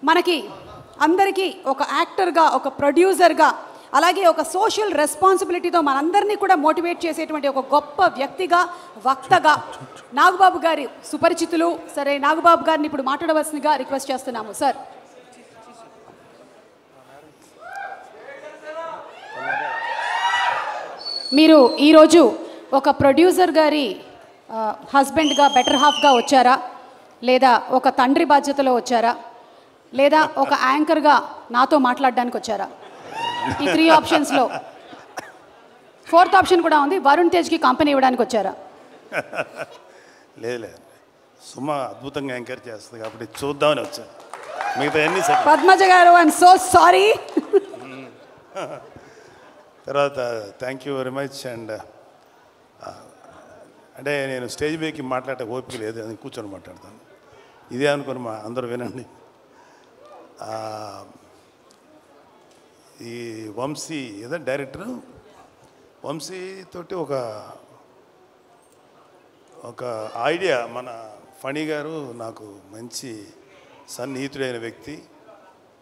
మనకి అందరికీ ఒక యాక్టర్గా, ఒక ప్రొడ్యూసర్గా, అలాగే ఒక సోషల్ రెస్పాన్సిబిలిటీతో మనందరినీ కూడా మోటివేట్ చేసేటువంటి ఒక గొప్ప వ్యక్తిగా, వక్తగా నాగబాబు గారి సుపరిచితులు. సరే, నాగబాబు గారిని ఇప్పుడు మాట్లాడవలసిందిగా రిక్వెస్ట్ చేస్తున్నాము. సార్, మీరు ఈరోజు ఒక ప్రొడ్యూసర్ గారి హస్బెండ్గా, బెటర్ హాఫ్గా వచ్చారా, లేదా ఒక తండ్రి బాధ్యతలో వచ్చారా, లేదా ఒక యాంకర్గా నాతో మాట్లాడడానికి వచ్చారా? ఈ 3 ఆప్షన్స్లో 4th ఆప్షన్ కూడా ఉంది, వరుణ్ తేజ్కి కంపెనీ ఇవ్వడానికి వచ్చారా? లేదు, సుమా అద్భుతంగా యాంకర్ చేస్తుంది కాబట్టి చూద్దామని వచ్చాను. మిగతా అన్ని పద్మజ గారు, ఐఎమ్ సో సారీ. తర్వాత thank you very much. And అంటే నేను స్టేజ్ పైకి మాట్లాడే ఓపిక లేదు, అది కూర్చొని మాట్లాడతాను. ఇదే అనుకుని అందరూ వినండి. ఈ వంశీ ఏదో డైరెక్టరు, వంశీ తోటి ఒక ఐడియా, మన ఫణి గారు నాకు మంచి సన్నిహితుడైన వ్యక్తి,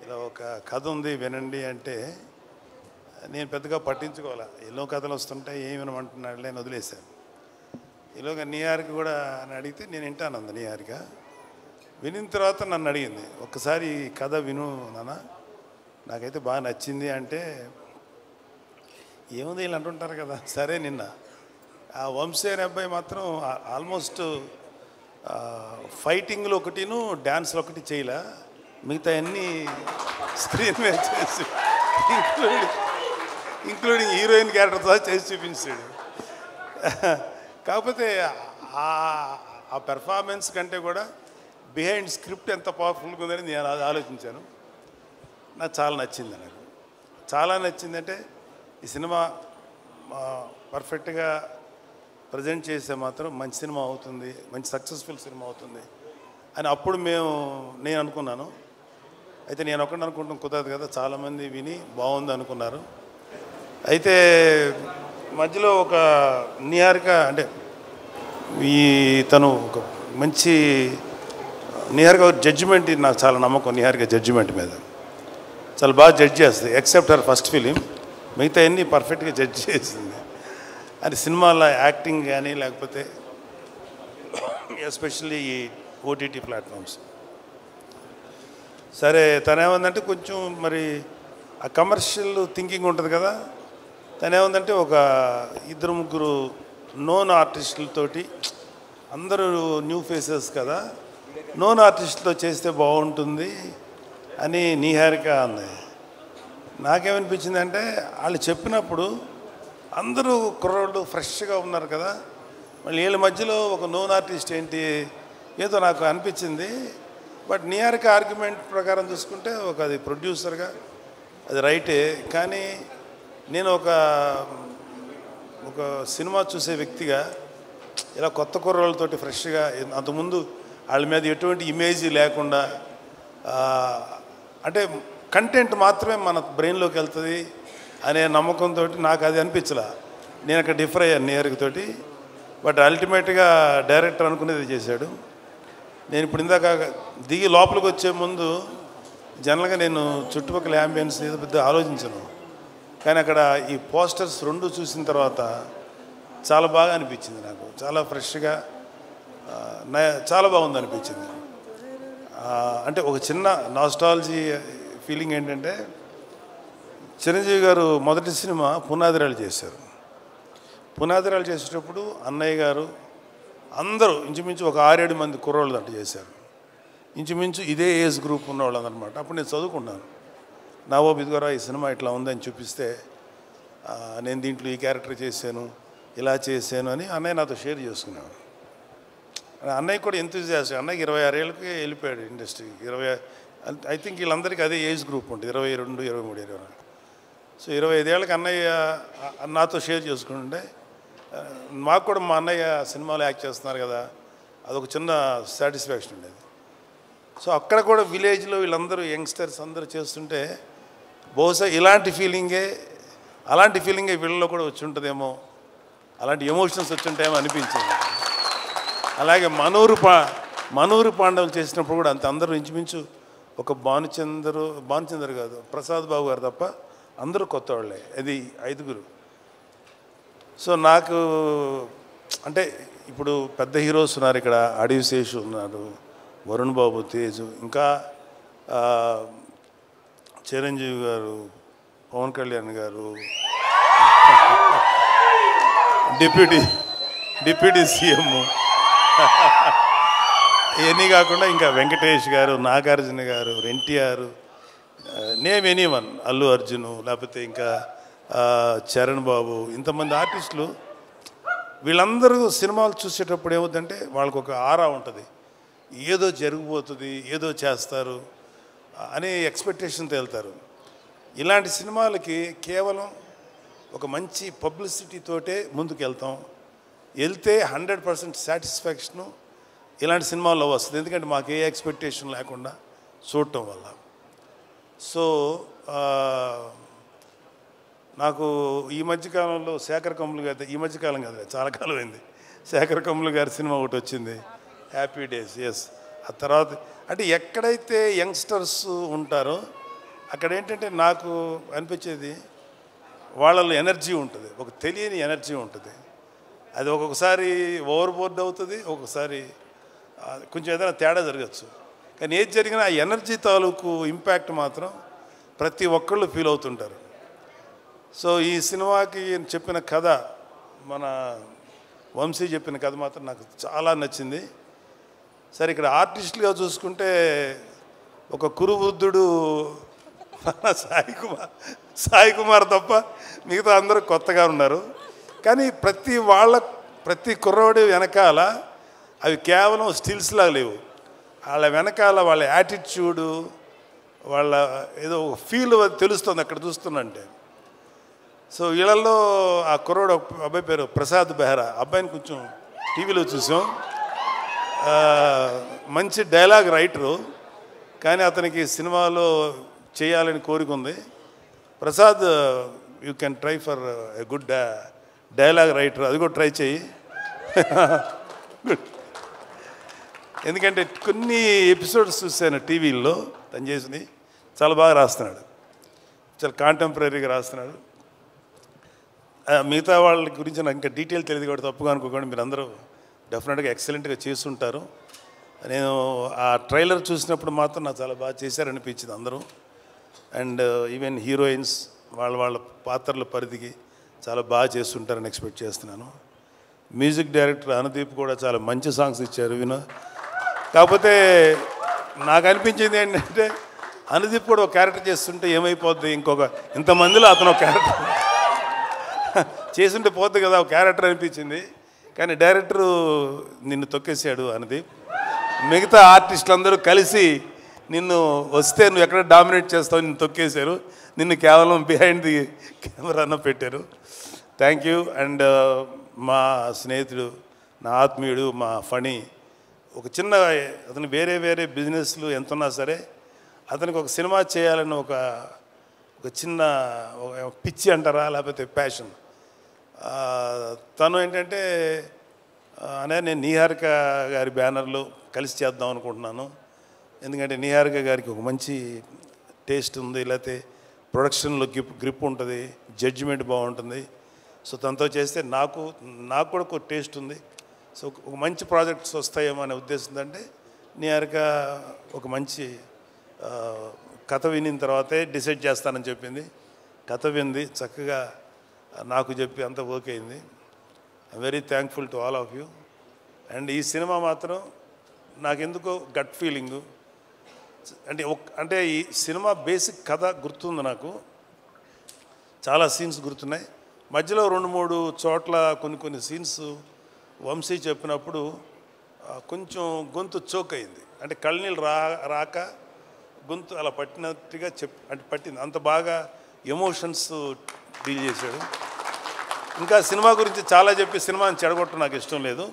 ఇలా ఒక కథ ఉంది వినండి అంటే నేను పెద్దగా పట్టించుకోవాలా, ఎన్నో కథలు వస్తుంటాయి, ఏమి వినమంటున్నాడు నేను వదిలేశాను. ఈలోగా న్యూయార్క్ కూడా అని అడిగితే నేను వింటాను అంది. న్యూయార్క్ వినిన తర్వాత నన్ను అడిగింది, ఒక్కసారి ఈ కథ విను నాన్న, నాకైతే బాగా నచ్చింది అంటే, ఏముంది వీళ్ళు అంటుంటారు కదా. సరే, నిన్న ఆ వంశీ అనే అబ్బాయి మాత్రం ఆల్మోస్ట్ ఫైటింగ్లో ఒకటిను డ్యాన్స్లో ఒకటి చేయలే, మిగతా అన్నీ స్క్రీన్ మీద చేసి ఇంక్లూడింగ్ హీరోయిన్ క్యారెక్టర్తో చేసి చూపించాడు. కాకపోతే ఆ పెర్ఫార్మెన్స్ కంటే కూడా బిహైండ్ స్క్రిప్ట్ ఎంత పవర్ఫుల్గా ఉందని నేను అది ఆలోచించాను. నాకు చాలా నచ్చింది. నాకు చాలా నచ్చిందంటే ఈ సినిమా పర్ఫెక్ట్గా ప్రజెంట్ చేస్తే మాత్రం మంచి సినిమా అవుతుంది, మంచి సక్సెస్ఫుల్ సినిమా అవుతుంది అని అప్పుడు నేను అనుకున్నాను. అయితే నేను ఒకటి అనుకుంటాం కుదరదు కదా, చాలామంది విని బాగుంది అనుకున్నారు. అయితే మధ్యలో ఒక నిహారిక అంటే తను ఒక మంచి నిహారిక జడ్జిమెంట్, నాకు చాలా నమ్మకం నిహారిక జడ్జిమెంట్ మీద, చాలా బాగా జడ్జ్ చేస్తుంది. ఎక్సెప్ట్ హర్ ఫస్ట్ ఫిలిం, మిగతా అన్నీ పర్ఫెక్ట్గా జడ్జ్ చేసింది. అది సినిమాలో యాక్టింగ్ కానీ లేకపోతే ఎస్పెషల్లీ ఈ ఓటీటీ ప్లాట్ఫామ్స్. సరే, తనేమందంటే కొంచెం మరి ఆ కమర్షియల్ థింకింగ్ ఉంటుంది కదా, తనేమందంటే ఒక 2-3 నోన్ ఆర్టిస్టులతోటి, అందరూ న్యూ ఫేసెస్ కదా, నోన్ ఆర్టిస్టులతో చేస్తే బాగుంటుంది అని నిహారిక అంది. నాకేమనిపించింది అంటే, వాళ్ళు చెప్పినప్పుడు అందరూ కుర్రోళ్ళు ఫ్రెష్గా ఉన్నారు కదా, మళ్ళీ వీళ్ళ మధ్యలో ఒక నోన్ ఆర్టిస్ట్ ఏంటి, ఏదో నాకు అనిపించింది. బట్ నిహారిక ఆర్గ్యుమెంట్ ప్రకారం చూసుకుంటే అది ప్రొడ్యూసర్గా అది రైటే, కానీ నేను ఒక సినిమా చూసే వ్యక్తిగా ఇలా కొత్త కుర్రోళ్ళతోటి ఫ్రెష్గా, అంతకుముందు వాళ్ళ మీద ఎటువంటి ఇమేజ్ లేకుండా, అంటే కంటెంట్ మాత్రమే మన బ్రెయిన్లోకి వెళ్తుంది అనే నమ్మకంతో నాకు అది అనిపించలే. నేను అక్కడ డిఫర్ అయ్యాను నిహారికతోటి. బట్ అల్టిమేట్గా డైరెక్టర్ అనుకునేది చేశాడు. నేను ఇప్పుడు ఇందాక దిగి లోపలికి వచ్చే ముందు జనరల్గా నేను చుట్టుపక్కల యాంబియన్స్ ఏదో పెద్ద ఆలోచించను, కానీ అక్కడ ఈ పోస్టర్స్ 2 చూసిన తర్వాత చాలా బాగా అనిపించింది. నాకు చాలా ఫ్రెష్గా చాలా బాగుంది అనిపించింది. అంటే ఒక చిన్న నాస్టాలజీ ఫీలింగ్ ఏంటంటే, చిరంజీవి గారు మొదటి సినిమా పునాదిరాలు చేశారు. పునాదిరాలు చేసేటప్పుడు అన్నయ్య గారు అందరూ ఇంచుమించు ఒక 6-7 మంది కుర్రోళ్ళు అంటూ చేశారు. ఇంచుమించు ఇదే ఏజ్ గ్రూప్ ఉన్నవాళ్ళు అనమాట. అప్పుడు నేను చదువుకున్నాను. నావోబు ఇదిగోరా ఈ సినిమా ఇట్లా ఉందని చూపిస్తే, నేను దీంట్లో ఈ క్యారెక్టర్ చేశాను, ఇలా చేశాను అని అన్నయ్య నాతో షేర్ చేసుకున్నాను. అన్నయ్య కూడా ఎంతూజియాస్ట్. అన్నయ్యకి 26 ఏళ్ళకి వెళ్ళిపోయాడు ఇండస్ట్రీకి. ఐ థింక్ వీళ్ళందరికీ అదే ఏజ్ గ్రూప్ ఉంటుంది, 22, 23, 24. సో 25 ఏళ్ళకి అన్నయ్య నాతో షేర్ చేసుకుంటుంటే, మాకు కూడా మా అన్నయ్య సినిమాలో యాక్ట్ చేస్తున్నారు కదా, అదొక చిన్న సాటిస్ఫాక్షన్ ఉండేది. సో అక్కడ కూడా విలేజ్లో వీళ్ళందరూ యంగ్స్టర్స్ అందరూ చేస్తుంటే, బహుశా అలాంటి ఫీలింగే వీళ్ళలో కూడా వచ్చి ఉంటుందేమో, అలాంటి ఎమోషన్స్ వచ్చి ఉంటాయేమో అనిపించింది. అలాగే మనూరు పాండవులు చేసినప్పుడు కూడా అందరూ ఇంచుమించు ఒక భానుచందర్ కాదు, ప్రసాద్ బాబు గారు తప్ప అందరూ కొత్త వాళ్ళే, అది 5గురు. సో నాకు అంటే ఇప్పుడు పెద్ద హీరోస్ ఉన్నారు ఇక్కడ, అడవి శేషు ఉన్నారు, వరుణ్ బాబు, తేజు, ఇంకా చిరంజీవి గారు, పవన్ కళ్యాణ్ గారు, డిప్యూటీ సీఎం, ఇవన్నీ కాకుండా ఇంకా వెంకటేష్ గారు, నాగార్జున గారు, ఎన్టీఆర్, నేమ్ ఎనీవన్, అల్లు అర్జును, లేకపోతే ఇంకా చరణ్ బాబు, ఇంతమంది ఆర్టిస్టులు. వీళ్ళందరూ సినిమాలు చూసేటప్పుడు ఏమవుతుందంటే వాళ్ళకు ఒక ఆరా ఉంటుంది, ఏదో జరిగిపోతుంది, ఏదో చేస్తారు అనే ఎక్స్పెక్టేషన్తో వెళ్తారు. ఇలాంటి సినిమాలకి కేవలం ఒక మంచి పబ్లిసిటీతోటే ముందుకు వెళ్తే 100% సాటిస్ఫాక్షను ఇలాంటి సినిమాల్లో వస్తుంది. ఎందుకంటే మాకు ఏ ఎక్స్పెక్టేషన్ లేకుండా చూడటం వల్ల. సో నాకు ఈ మధ్యకాలంలో శేఖర్ కమ్ములు గారి, ఈ మధ్యకాలం కాదు చాలా కాలం అయింది, శేఖర్ కమ్ములు గారి సినిమా ఒకటి వచ్చింది, హ్యాపీ డేస్. ఎస్, ఆ తర్వాత అంటే ఎక్కడైతే యంగ్స్టర్స్ ఉంటారో అక్కడ ఏంటంటే నాకు అనిపించేది వాళ్ళలో ఎనర్జీ ఉంటుంది, ఒక తెలియని ఎనర్జీ ఉంటుంది. అది ఒక్కొక్కసారి ఓవర్బోర్డ్ అవుతుంది, ఒక్కొక్కసారి కొంచెం ఏదైనా తేడా జరగచ్చు. కానీ ఏది జరిగినా ఆ ఎనర్జీ తాలూకు ఇంపాక్ట్ మాత్రం ప్రతి ఒక్కళ్ళు ఫీల్ అవుతుంటారు. సో ఈ సినిమాకి చెప్పిన కథ, మన వంశీ చెప్పిన కథ మాత్రం నాకు చాలా నచ్చింది. సరే ఇక్కడ ఆర్టిస్టులుగా చూసుకుంటే ఒక కురువృద్ధుడు సాయి కుమార్ తప్ప మిగతా అందరూ కొత్తగా ఉన్నారు. కానీ ప్రతి కుర్రోడి వెనకాల అవి కేవలం స్టిల్స్లా లేవు, వాళ్ళ వెనకాల వాళ్ళ యాటిట్యూడు, వాళ్ళ ఏదో ఫీల్ తెలుస్తుంది అక్కడ చూస్తున్నంటే. సో వీళ్ళల్లో ఆ కుర్రోడు అబ్బాయి పేరు ప్రసాద్ బెహ్రా, అబ్బాయిని కొంచెం టీవీలో చూసాం, మంచి డైలాగ్ రైటరు, కానీ అతనికి సినిమాలో చేయాలని కోరిక ఉంది. Prasad, you can try for a good dialogue writer, అది కూడా ట్రై చేయి. ఎందుకంటే కొన్ని ఎపిసోడ్స్ చూశాను టీవీల్లో, తను చేసింది చాలా బాగా రాస్తున్నాడు, చాలా కాంటెంపరీగా రాస్తున్నాడు. మిగతా వాళ్ళ గురించి నాకు ఇంకా డీటెయిల్ తెలియదు కాబట్టి తప్పుగా అనుకోకుండా మీరు అందరూ డెఫినెట్గా ఎక్సలెంట్గా చేస్తుంటారు. నేను ఆ ట్రైలర్ చూసినప్పుడు మాత్రం నాకు చాలా బాగా చేశారనిపించింది అందరూ. అండ్ ఈవెన్ హీరోయిన్స్ వాళ్ళ పాత్రల పరిధికి చాలా బాగా చేస్తుంటారని ఎక్స్పెక్ట్ చేస్తున్నాను. మ్యూజిక్ డైరెక్టర్ అనుదీప్ కూడా చాలా మంచి సాంగ్స్ ఇచ్చారు కాకపోతే నాకు అనిపించింది ఏంటంటే అనుదీప్ కూడా ఒక క్యారెక్టర్ చేస్తుంటే ఏమైపోద్ది, ఇంతమందిలో అతను ఒక క్యారెక్టర్ చేస్తుంటే పోద్ది కదా ఒక క్యారెక్టర్ అనిపించింది. కానీ డైరెక్టరు నిన్ను తొక్కేసాడు అనుదీప్. మిగతా ఆర్టిస్టులు అందరూ కలిసి నిన్ను వస్తే నువ్వు ఎక్కడ డామినేట్ చేస్తావు, నిన్ను తొక్కేశారు, నిన్ను కేవలం బిహైండ్ ది కెమెరాను పెట్టారు. Thank you. అండ్ మా స్నేహితుడు, నా ఆత్మీయుడు, మా ఫణి, ఒక చిన్న అతను వేరే బిజినెస్లు ఎంతున్నా సరే అతనికి ఒక సినిమా చేయాలని ఒక చిన్న పిచ్చి అంటారా లేకపోతే ప్యాషన్. తను ఏంటంటే నేను నిహారిక గారి బ్యానర్లో కలిసి చేద్దాం అనుకుంటున్నాను. ఎందుకంటే నిహారిక గారికి ఒక మంచి టేస్ట్ ఉంది, లేకపోతే ప్రొడక్షన్లో గ్రిప్ ఉంటుంది, జడ్జిమెంట్ బాగుంటుంది. సో తనతో చేస్తే నాకు కూడా ఒక టేస్ట్ ఉంది. సో ఒక మంచి ప్రాజెక్ట్స్ వస్తాయేమో అనే ఉద్దేశంతో అంటే నిహారిక ఒక మంచి కథ వినిన తర్వాతే డిసైడ్ చేస్తానని చెప్పింది. కథ వింది, చక్కగా నాకు చెప్పి అంత ఓకే అయింది. I'm very thankful to all of you. And ఈ సినిమా మాత్రం నాకెందుకో గట్ ఫీలింగు, అంటే ఈ సినిమా బేసిక్ కథ గుర్తుంది, నాకు చాలా సీన్స్ గుర్తున్నాయి. మధ్యలో 2-3 చోట్ల కొన్ని సీన్స్ వంశీ చెప్పినప్పుడు కొంచెం గొంతు చోక్ అయింది, అంటే కళ్ళనీళ్ళు రాక గొంతు అలా పట్టినట్టుగా పట్టింది. అంత బాగా ఎమోషన్స్ డీల్ చేశాడు. ఇంకా సినిమా గురించి చాలా చెప్పి సినిమాని చెడగొట్టడం నాకు ఇష్టం లేదు.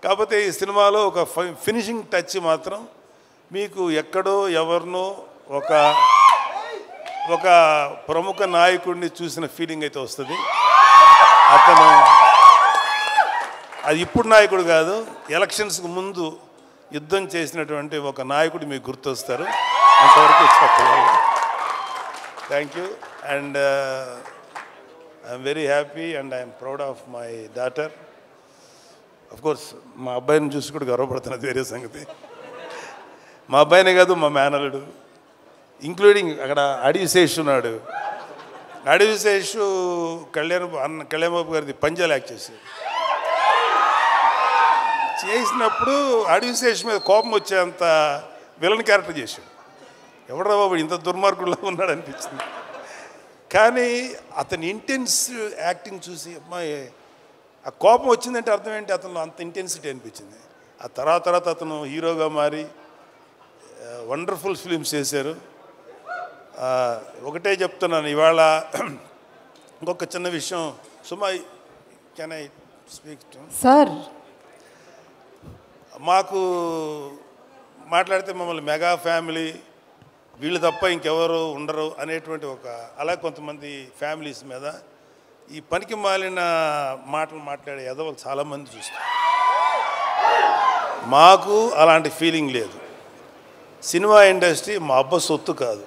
కాకపోతే ఈ సినిమాలో ఒక ఫినిషింగ్ టచ్ మాత్రం మీకు ఎక్కడో ఎవరినో ఒక ప్రముఖ నాయకుడిని చూసిన ఫీలింగ్ అయితే వస్తుంది. అతను అది ఇప్పుడు నాయకుడు కాదు, ఎలక్షన్స్కి ముందు యుద్ధం చేసినటువంటి ఒక నాయకుడు మీకు గుర్తొస్తారు. అంతవరకు చెప్పగలను. Thank you. And I'm very happy and I'm proud of my daughter. Course మా అబ్బాయిని చూసి కూడా గర్వపడుతున్నది వేరే సంగతి. మా అబ్బాయినే కాదు, మా మేనలుడు, ఇంక్లూడింగ్ అక్కడ అడివిశేష్ ఉన్నాడు. అడివిశేష్ కళ్యాణబాబు గారిది పంజాలు యాక్ట్ చేసినప్పుడు అడివిశేష్ మీద కోపం వచ్చేంత విలన్ క్యారెక్టర్ చేశాడు. ఎవడరా బాబు ఇంత దుర్మార్గుల్లో ఉన్నాడు అనిపించింది. కానీ అతని ఇంటెన్స్ యాక్టింగ్ చూసి అమ్మాయి ఆ కోపం వచ్చిందంటే అర్థం ఏంటి, అతను అంత ఇంటెన్సిటీ అనిపించింది. ఆ తర్వాత అతను హీరోగా మారి వండర్ఫుల్ ఫిలిమ్స్ చేశారు. ఒకటే చెప్తున్నాను ఇవాళ ఇంకొక చిన్న విషయం. సుమా, కెన్ ఐ స్పీక్ సార్? మాకు మాట్లాడితే మమ్మల్ని మెగా ఫ్యామిలీ, వీళ్ళు తప్ప ఇంకెవరు ఉండరు అనేటువంటి అలా కొంతమంది ఫ్యామిలీస్ మీద ఈ పనికి మాలిన మాటలు మాట్లాడే ఎదవలు చాలామంది చూస్తారు. మాకు అలాంటి ఫీలింగ్ లేదు. సినిమా ఇండస్ట్రీ మా అబ్బ సొత్తు కాదు,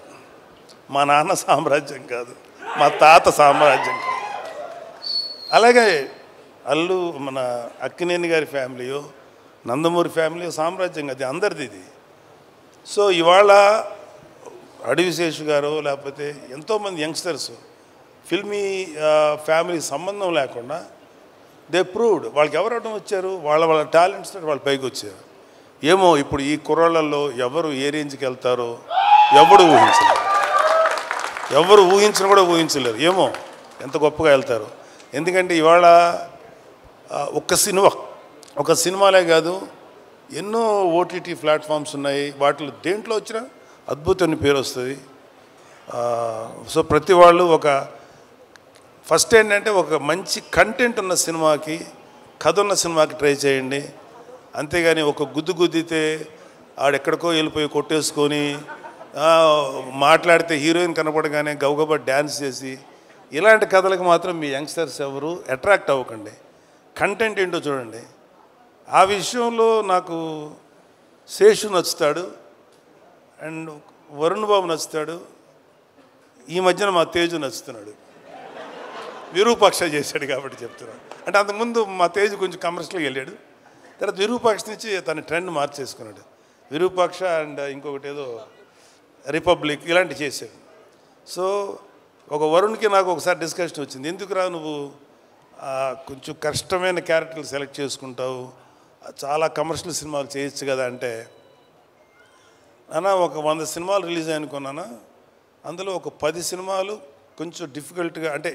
మా నాన్న సామ్రాజ్యం కాదు, మా తాత సామ్రాజ్యం కాదు. అలాగే మన అక్కినేని గారి ఫ్యామిలీయో నందమూరి ఫ్యామిలీ సామ్రాజ్యం కాదు, అందరిది ఇది. సో ఇవాళ అడివిశేషు గారు లేకపోతే ఎంతోమంది యంగ్స్టర్స్ ఫిల్మీ ఫ్యామిలీ సంబంధం లేకుండా దే ప్రూవ్డ్. వాళ్ళకి ఎవరు అడ్డం వచ్చారు? వాళ్ళ టాలెంట్స్ వాళ్ళు పైకి వచ్చారు. ఏమో ఇప్పుడు ఈ కుర్రాళ్ళల్లో ఎవరు ఏ రేంజ్కి వెళ్తారో ఎవరు ఊహించను కూడా ఊహించలేరు. ఏమో ఎంత గొప్పగా వెళ్తారు. ఎందుకంటే ఇవాళ ఒక సినిమాలే కాదు, ఎన్నో ఓటీటీ ప్లాట్ఫామ్స్ ఉన్నాయి. వాటిలో దేంట్లో వచ్చినా అద్భుతమైన పేరు వస్తుంది. సో ప్రతి వాళ్ళు ఫస్ట్ ఏంటంటే ఒక మంచి కంటెంట్ ఉన్న సినిమాకి, కథ ఉన్న సినిమాకి ట్రై చేయండి. అంతేగాని ఒక గుద్దితే ఆడెక్కడికో వెళ్ళిపోయి కొట్టేసుకొని మాట్లాడితే హీరోయిన్ కనపడగానే గబగబా డ్యాన్స్ చేసి ఇలాంటి కథలకు మాత్రం మీ యంగ్స్టర్స్ ఎవరు అట్రాక్ట్ అవ్వకండి. కంటెంట్ ఏంటో చూడండి. ఆ విషయంలో నాకు శేషు నచ్చుతాడు అండ్ వరుణ్ బాబు నచ్చుతాడు. ఈ మధ్యన మా తేజు నచ్చుతున్నాడు. విరూపాక్ష చేశాడు కాబట్టి చెప్తున్నాడు. అంటే అంతకుముందు మా తేజు కొంచెం కమర్షియల్గా వెళ్ళాడు, తర్వాత విరూపాక్ష నుంచి తన ట్రెండ్ మార్చేసుకున్నాడు. విరూపాక్ష అండ్ ఇంకొకటి ఏదో రిపబ్లిక్ ఇలాంటివి చేశాడు. సో ఒక వరుణ్కి నాకు ఒకసారి డిస్కషన్ వచ్చింది, ఎందుకురా నువ్వు కొంచెం కష్టమైన క్యారెక్టర్లు సెలెక్ట్ చేసుకుంటావు, చాలా కమర్షియల్ సినిమాలు చేయొచ్చు కదా అంటే, నాన్న ఒక 100 సినిమాలు రిలీజ్ అనుకున్నానా, అందులో ఒక 10 సినిమాలు కొంచెం డిఫికల్ట్గా అంటే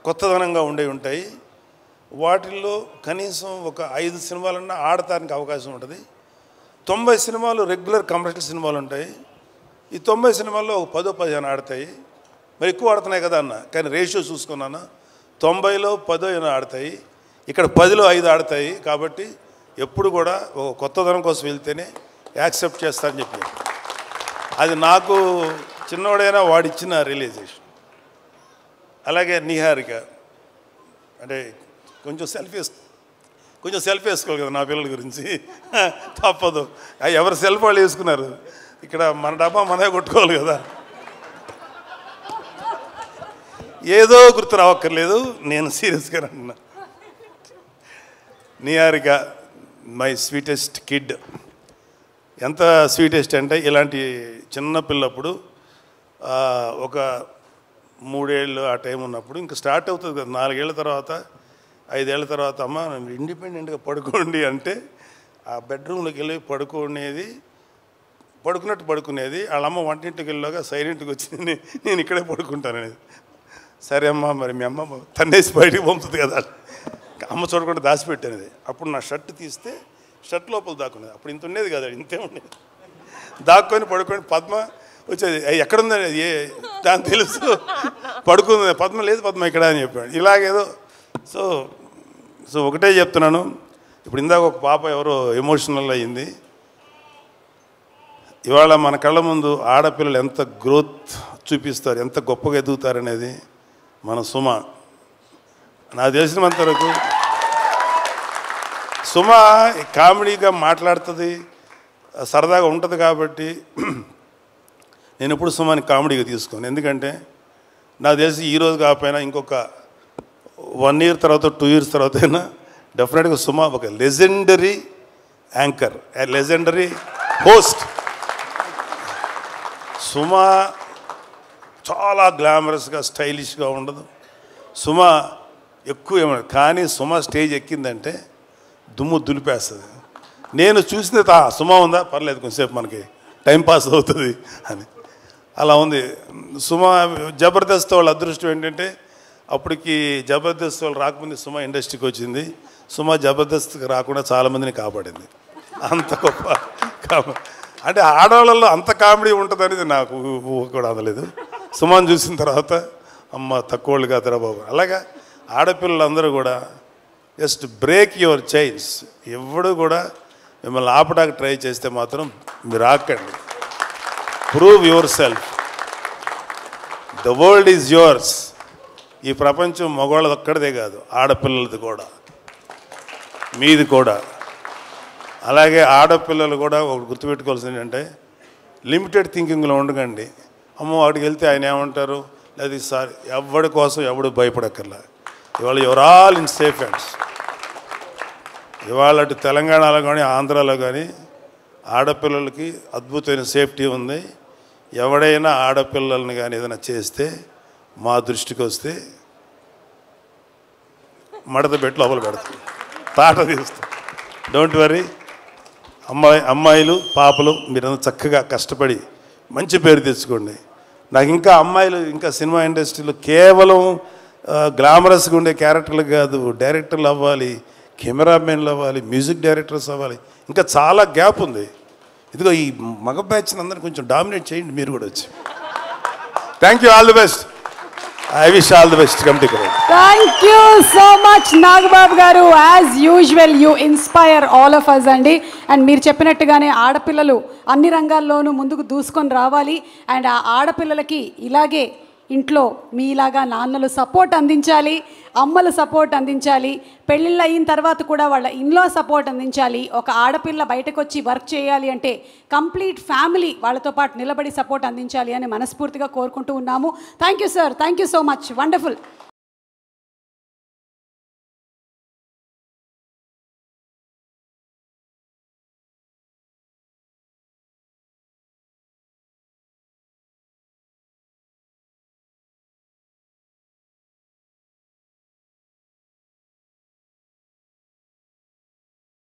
కొత్తదనంగా ఉంటాయి. వాటిల్లో కనీసం ఒక 5 సినిమాలన్నా ఆడటానికి అవకాశం ఉంటుంది. 90 సినిమాలు రెగ్యులర్ కమర్షియల్ సినిమాలు ఉంటాయి. ఈ 90 సినిమాల్లో ఒక 10-15 ఆడతాయి. మరి ఎక్కువ ఆడుతున్నాయి కదా అన్న, కానీ రేషియో చూసుకున్నాను 90లో 10 ఆడతాయి, ఇక్కడ 10లో 5 ఆడతాయి. కాబట్టి ఎప్పుడు కూడా ఒక కొత్తదనం కోసం వెళ్తేనే యాక్సెప్ట్ చేస్తారని చెప్పి, అది నాకు చిన్నవాడైనా వాడిచ్చిన రియలైజేషన్. అలాగే నిహారిక అంటే కొంచెం సెల్ఫ్ వేసుకోవాలి కదా నా పిల్లల గురించి, తప్పదు. ఎవరు సెల్ఫ్ వాళ్ళు వేసుకున్నారు, ఇక్కడ మన డబ్బా మనమే కొట్టుకోవాలి కదా. ఏదో గుర్తు రావక్కర్లేదు, నేను సీరియస్గా అంటున్నా. Niharika my sweetest kid. ఎంత స్వీటెస్ట్ అంటే ఇలాంటి చిన్నపిల్లప్పుడు ఒక 3 ఏళ్ళు ఆ టైం ఉన్నప్పుడు ఇంకా స్టార్ట్ అవుతుంది కదా, 4 ఏళ్ళ తర్వాత 5 ఏళ్ళ తర్వాత అమ్మ ఇండిపెండెంట్గా పడుకోండి అంటే ఆ బెడ్రూమ్లోకి వెళ్ళి పడుకునేది. వాళ్ళమ్మ వంటింటికి వెళ్ళాక సైలెంట్గా వచ్చింది, నేను ఇక్కడే పడుకుంటాననేది. సరే అమ్మ మరి మీ అమ్మ తన్నేసి బయటికి పంపుతుంది కదా, అమ్మ చూడకుండా దాచిపెట్టేది. అప్పుడు నా షర్ట్ తీస్తే షర్ట్ లోపల దాక్కునేది. అప్పుడు ఇంత ఉండేది కదా, ఇంతే ఉండేది. దాక్కొని పడుకొని పద్మ వచ్చేది, ఎక్కడుందని దాని తెలుసు, పడుకుంది. పద్మ లేదు, పద్మ ఇక్కడ అని చెప్పాడు. ఇలాగేదో సో ఒకటే చెప్తున్నాను. ఇప్పుడు ఇందాక ఒక పాప ఎవరో ఎమోషనల్ అయ్యింది. ఇవాళ మన కళ్ళ ముందు ఆడపిల్లలు ఎంత గ్రోత్ చూపిస్తారు, ఎంత గొప్పగా ఎదుగుతారనేది మన సుమ. నాకు తెలిసినంత వరకు సుమ కామెడీగా మాట్లాడుతుంది, సరదాగా ఉంటుంది కాబట్టి నేను ఎప్పుడు సుమాని కామెడీగా తీసుకోను. ఎందుకంటే నాకు తెలిసి ఈరోజు కాకపోయినా ఇంకొక 1 year తర్వాత 2 years తర్వాత అయినా డెఫినెట్గా సుమ ఒక legendary anchor, legendary host. Suma చాలా గ్లామరస్గా స్టైలిష్గా ఉండదు. సుమ ఎక్కువ ఏమన్నా, కానీ సుమ స్టేజ్ ఎక్కిందంటే దుమ్ము దులిపేస్తుంది. నేను చూసింది సుమ ఉందా పర్లేదు కొంచెంసేపు మనకి టైంపాస్ అవుతుంది అని, అలా ఉంది సుమ. జబర్దస్త్ వాళ్ళ అదృష్టం ఏంటంటే అప్పటికి జబర్దస్త్ వాళ్ళు రాకముందు సుమ ఇండస్ట్రీకి వచ్చింది. సుమ జబర్దస్త్కి రాకుండా చాలామందిని కాపాడింది. అంత గొప్ప అంటే ఆడవాళ్ళల్లో అంత కామెడీ ఉంటుంది అనేది నాకు కూడా అందలేదు. సుమని చూసిన తర్వాత అమ్మ తక్కువ వాళ్ళు కాదురా బాబు. అలాగా ఆడపిల్లలందరూ కూడా జస్ట్ బ్రేక్ యువర్ చైన్స్. ఎవడు కూడా మిమ్మల్ని ఆపడానికి ట్రై చేస్తే మాత్రం మీరు ఆకండి. Prove yourself. The world is yours. ఈ ప్రపంచం మగవాళ్ళది ఒక్కడిదే కాదు, ఆడపిల్లలది కూడా, మీది కూడా. అలాగే ఆడపిల్లలు కూడా ఒకటి గుర్తుపెట్టుకోవాల్సింది ఏంటంటే లిమిటెడ్ థింకింగ్లో ఉండకండి. అమ్మో వాడికి వెళ్తే ఆయన ఏమంటారు, లేదా సార్ ఎవడి కోసం ఎవడు భయపడక్కర్లా. ఇవాళ your all in safe hands. ఇవాళ అటు తెలంగాణలో కానీ ఆంధ్రాలో కానీ ఆడపిల్లలకి అద్భుతమైన సేఫ్టీ ఉంది. ఎవడైనా ఆడపిల్లల్ని కానీ ఏదైనా చేస్తే మా దృష్టికి వస్తే మడత పెట్టి లోపల పెడతాం, తాట తీస్తాం. Don't worry. అమ్మాయిలు పాపలు మీరందరూ చక్కగా కష్టపడి మంచి పేరు తెచ్చుకోండి. నాకు ఇంకా అమ్మాయిలు ఇంకా సినిమా ఇండస్ట్రీలో కేవలం గ్లామరస్గా ఉండే క్యారెక్టర్లు కాదు, డైరెక్టర్లు అవ్వాలి, కెమెరామెన్లు అవ్వాలి, మ్యూజిక్ డైరెక్టర్స్ అవ్వాలి. ఇంకా చాలా గ్యాప్ ఉంది. ఇదిగో ఈ మగ బ్యాచ్ని అందరినీ కొంచెం డామినేట్ చేయండి మీరు కూడా వచ్చి. Thank you, all the best. I wish all the best. Come take care. Thank you so much, Nagababu garu. As usual, you inspire all of us andi. And మీరు చెప్పినట్టుగానే ఆడపిల్లలు అన్ని రంగాల్లోనూ ముందుకు దూసుకొని రావాలి. అండ్ ఆ ఆడపిల్లలకి ఇలాగే ఇంట్లో మీలాగా నాన్నలు సపోర్ట్ అందించాలి, అమ్మలు సపోర్ట్ అందించాలి, పెళ్ళిళ్ళు అయిన తర్వాత కూడా వాళ్ళ ఇన్లో సపోర్ట్ అందించాలి. ఒక ఆడపిల్ల బయటకు వచ్చి వర్క్ చేయాలి అంటే కంప్లీట్ ఫ్యామిలీ వాళ్ళతో పాటు నిలబడి సపోర్ట్ అందించాలి అని మనస్ఫూర్తిగా కోరుకుంటూ ఉన్నాము. Thank you sir, thank you so much, wonderful.